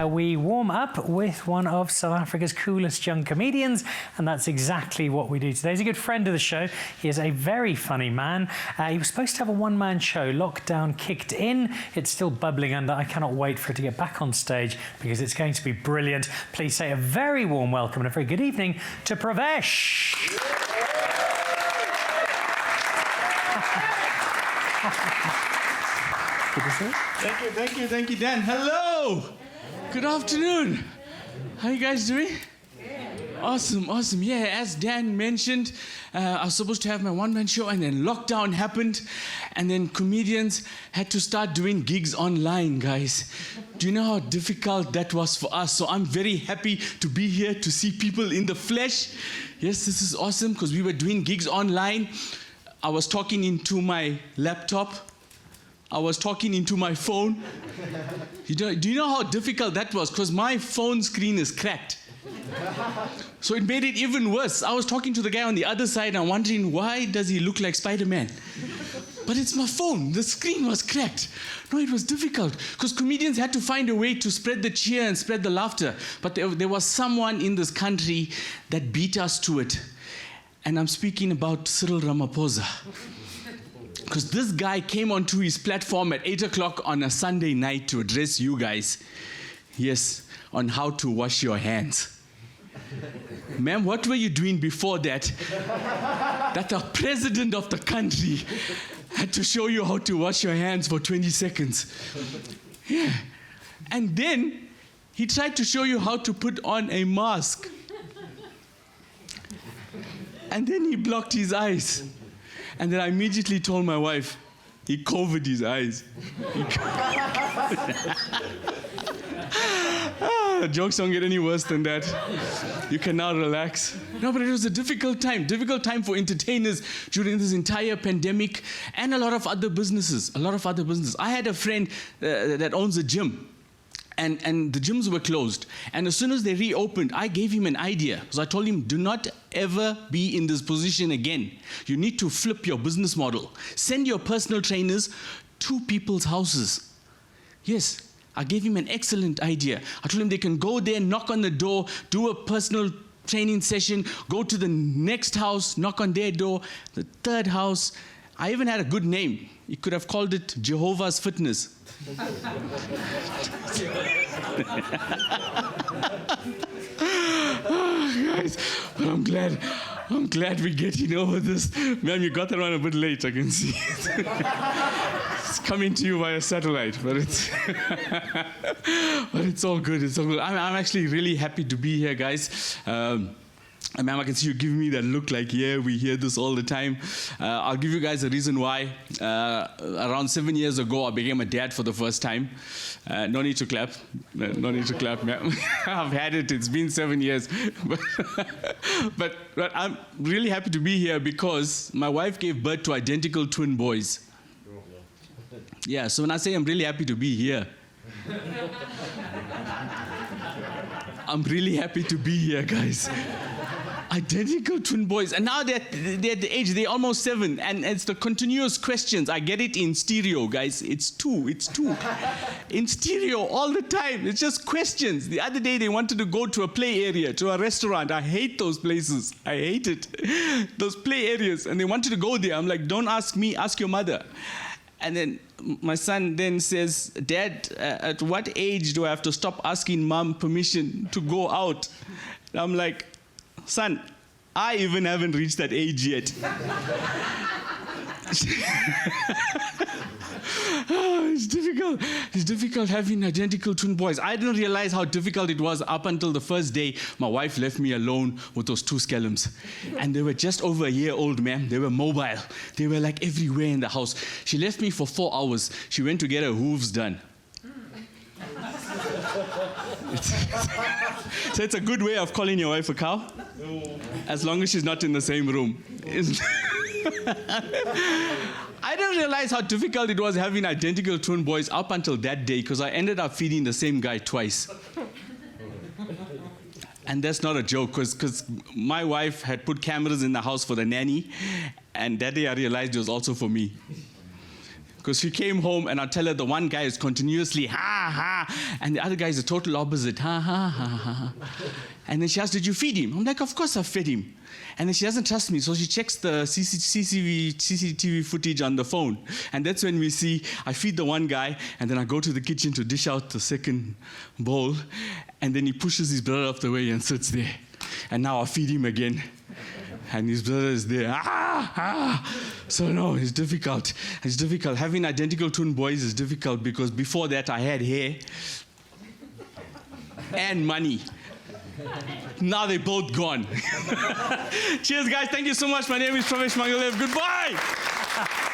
we warm up with one of South Africa's coolest young comedians, and that's exactly what we do today. He's a good friend of the show. He is a very funny man. He was supposed to have a one-man show. Lockdown kicked in. It's still bubbling under. I cannot wait for it to get back on stage because it's going to be brilliant. Please say a very warm welcome and a very good evening to Pravesh. Good to see you. Thank you, Dan. Hello. Good afternoon. How you guys doing? Awesome. Yeah, as Dan mentioned, I was supposed to have my one-man show, and then lockdown happened, and then comedians had to start doing gigs online, guys. Do you know how difficult that was for us? So I'm very happy to be here to see people in the flesh. Yes, this is awesome because we were doing gigs online. I was talking into my laptop. I was talking into my phone. Do you know how difficult that was? Because my phone screen is cracked. So it made it even worse. I was talking to the guy on the other side and I'm wondering, why does he look like Spider-Man? But it's my phone. The screen was cracked. No, it was difficult because comedians had to find a way to spread the cheer and spread the laughter. But there was someone in this country that beat us to it. And I'm speaking about Cyril Ramaphosa. Because this guy came onto his platform at 8 o'clock on a Sunday night to address you guys. Yes, on how to wash your hands. Ma'am, what were you doing before that? That the president of the country had to show you how to wash your hands for 20 seconds. Yeah. And then he tried to show you how to put on a mask. And then he blocked his eyes. And then I immediately told my wife, he covered his eyes. Jokes don't get any worse than that. You can now relax. No, but it was a difficult time for entertainers during this entire pandemic and a lot of other businesses. I had a friend that owns a gym. And the gyms were closed. And as soon as they reopened, I gave him an idea. So I told him, do not ever be in this position again. You need to flip your business model. Send your personal trainers to people's houses. Yes, I gave him an excellent idea. I told him they can go there, knock on the door, do a personal training session, go to the next house, knock on their door, the third house. I even had a good name. You could have called it Jehovah's Fitness. Guys, but I'm glad we're getting over this. Ma'am, you got that one a bit late, I can see. It's coming to you via satellite, but it's all good. I'm actually really happy to be here, guys. Ma'am, I can see you giving me that look like, yeah, we hear this all the time. I'll give you guys a reason why. Around 7 years ago, I became a dad for the first time. No need to clap. No need to clap, ma'am. I've had it. It's been 7 years. but I'm really happy to be here because my wife gave birth to identical twin boys. Yeah, so when I say I'm really happy to be here, I'm really happy to be here, guys. Identical twin boys. And now they're at the age, they're almost 7. And it's the continuous questions. I get it in stereo, guys. It's two. In stereo all the time. It's just questions. The other day they wanted to go to a play area, to a restaurant. I hate those places. I hate it. Those play areas. And they wanted to go there. I'm like, don't ask me, ask your mother. And then my son then says, Dad, at what age do I have to stop asking mom permission to go out? And I'm like, son, I even haven't reached that age yet. It's difficult. It's difficult having identical twin boys. I didn't realize how difficult it was up until the first day my wife left me alone with those two scalums. And they were just over a year old, ma'am. They were mobile. They were like everywhere in the house. She left me for 4 hours. She went to get her hooves done. So it's a good way of calling your wife a cow? No. As long as she's not in the same room. I didn't realize how difficult it was having identical twin boys up until that day because I ended up feeding the same guy twice. And that's not a joke because my wife had put cameras in the house for the nanny, and that day I realized it was also for me. Because she came home and I tell her the one guy is continuously ha ha, and the other guy is the total opposite, ha ha ha ha. And then she asks, did you feed him? I'm like, of course I fed him. And then she doesn't trust me, so she checks the CCTV footage on the phone. And that's when we see I feed the one guy, and then I go to the kitchen to dish out the second bowl, and then he pushes his brother off the way and sits there. And now I feed him again. And his brother is there. So no, it's difficult. It's difficult. Having identical twin boys is difficult because before that I had hair and money. Now they're both gone. Cheers, guys. Thank you so much. My name is Pravesh. Mungaldave. Goodbye.